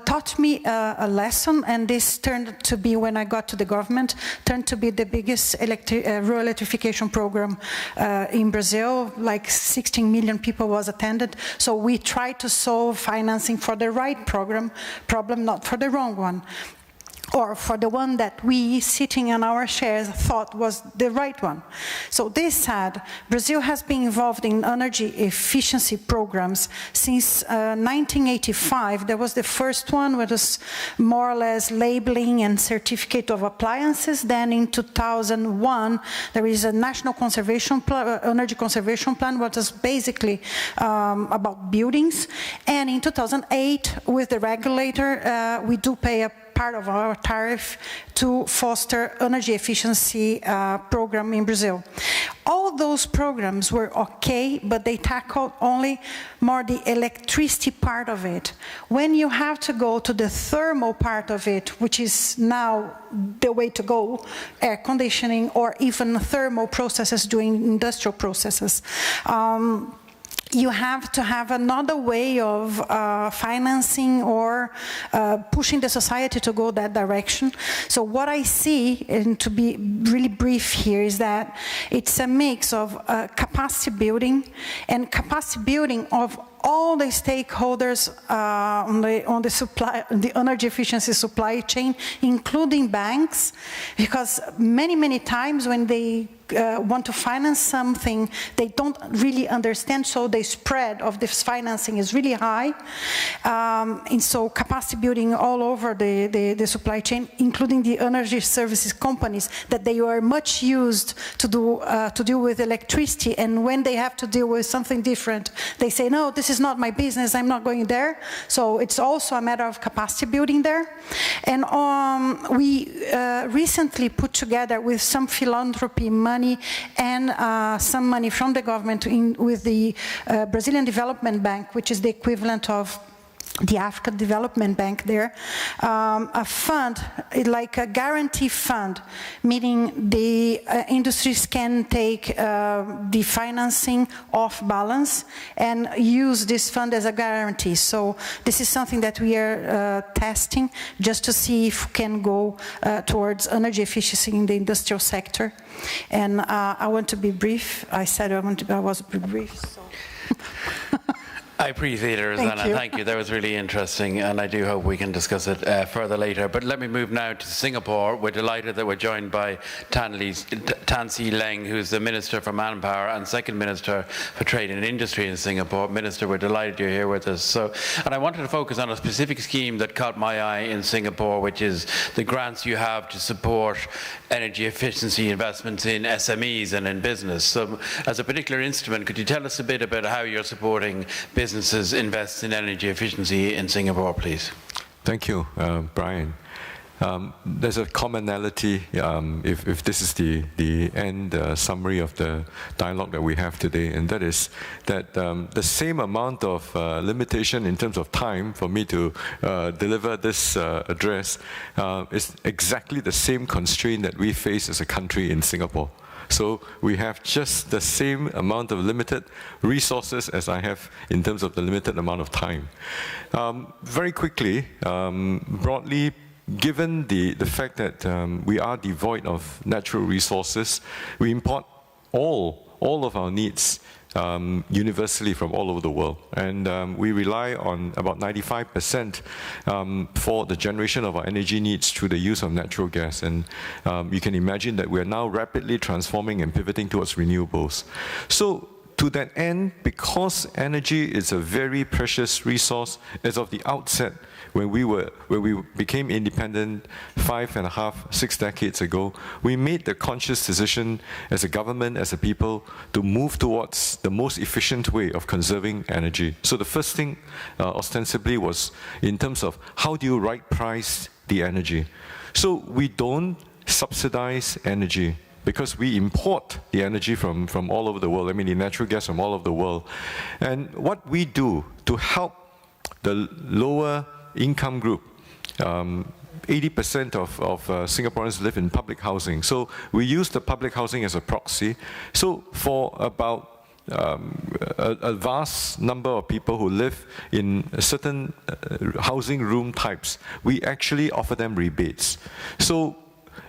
taught me a lesson, and this turned to be, when I got to the government, turned to be the biggest rural electrification program in Brazil. Like 16 million people was attended. So we tried to solve financing for the right problem, not for the wrong one, or for the one that we, sitting in our chairs, thought was the right one. So this said, Brazil has been involved in energy efficiency programs since 1985. There was the first one, which was more or less labeling and certificate of appliances. Then in 2001, there is a national conservation plan, energy conservation plan, which is basically about buildings. And in 2008, with the regulator, we do pay a part of our tariff to foster energy efficiency program in Brazil. All those programs were okay, but they tackled only more the electricity part of it. When you have to go to the thermal part of it, which is now the way to go, air conditioning or even thermal processes doing industrial processes, you have to have another way of financing or pushing the society to go that direction. So what I see, and to be really brief here, is that it's a mix of capacity building and capacity building of all the stakeholders on the supply, the energy efficiency supply chain, including banks, because many times when they want to finance something, they don't really understand, so the spread of this financing is really high. And so capacity building all over the supply chain, including the energy services companies, that they are much used to deal with electricity, and when they have to deal with something different, they say, no, this is not my business, I'm not going there. So it's also a matter of capacity building there. And we recently put together with some philanthropy money and some money from the government with the Brazilian Development Bank, which is the equivalent of the African Development Bank there, a fund, like a guarantee fund, meaning the industries can take the financing off balance and use this fund as a guarantee. So this is something that we are testing just to see if we can go towards energy efficiency in the industrial sector. And I want to be brief. I said I was brief. So. I appreciate it, Rosanna. Thank you. That was really interesting, and I do hope we can discuss it further later. But let me move now to Singapore. We're delighted that we're joined by Tan See Leng, who's the Minister for Manpower and Second Minister for Trade and Industry in Singapore. Minister, we're delighted you're here with us. And I wanted to focus on a specific scheme that caught my eye in Singapore, which is the grants you have to support energy efficiency investments in SMEs and in business. So as a particular instrument, could you tell us a bit about how you're supporting businesses invest in energy efficiency in Singapore, please? Thank you, Brian. There's a commonality, if this is the end summary of the dialogue that we have today, and that is that the same amount of limitation in terms of time for me to deliver this address is exactly the same constraint that we face as a country in Singapore. So we have just the same amount of limited resources as I have in terms of the limited amount of time. Very quickly, broadly, given the fact that we are devoid of natural resources, we import all of our needs universally from all over the world. And we rely on about 95% for the generation of our energy needs through the use of natural gas. And you can imagine that we're now rapidly transforming and pivoting towards renewables. So to that end, because energy is a very precious resource, as of the outset, when we became independent 5.5, 6 decades ago, we made the conscious decision as a government, as a people, to move towards the most efficient way of conserving energy. So the first thing, ostensibly, was in terms of how do you right price the energy. So we don't subsidize energy, because we import the energy from all over the world, I mean the natural gas from all over the world. And what we do to help the lower income group, 80% of Singaporeans live in public housing. So we use the public housing as a proxy. So for about a vast number of people who live in certain housing room types, we actually offer them rebates. So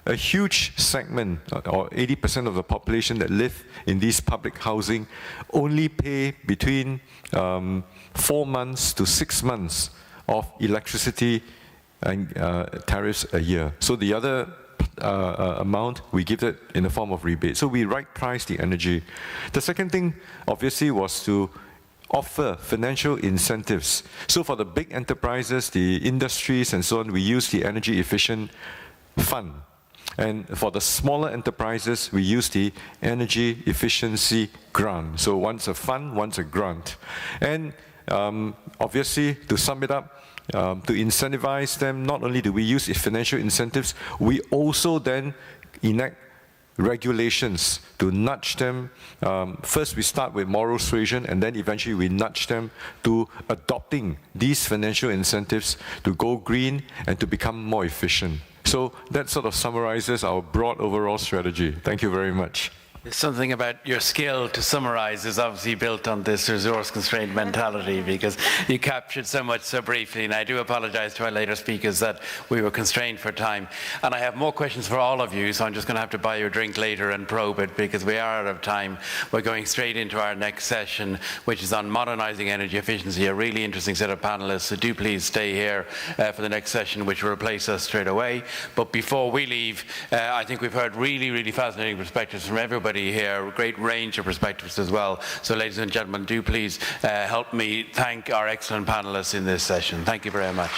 a huge segment, or 80% of the population that live in these public housing, only pay between 4 months to 6 months of electricity and tariffs a year. So the other amount, we give it in the form of rebate. So we right price the energy. The second thing, obviously, was to offer financial incentives. So for the big enterprises, the industries and so on, we use the energy efficient fund. And for the smaller enterprises, we use the energy efficiency grant. So one's a fund, one's a grant. And obviously, to sum it up, to incentivize them, not only do we use financial incentives, we also then enact regulations to nudge them. First we start with moral suasion, and then eventually we nudge them to adopting these financial incentives to go green and to become more efficient. So that sort of summarizes our broad overall strategy. Thank you very much. Something about your skill to summarize is obviously built on this resource-constrained mentality, because you captured so much so briefly, and I do apologize to our later speakers that we were constrained for time. And I have more questions for all of you, so I'm just going to have to buy you a drink later and probe it, because we are out of time. We're going straight into our next session, which is on modernizing energy efficiency, a really interesting set of panelists, so do please stay here for the next session, which will replace us straight away. But before we leave, I think we've heard really, really fascinating perspectives from everybody here, a great range of perspectives as well. So ladies and gentlemen, do please help me thank our excellent panelists in this session. Thank you very much.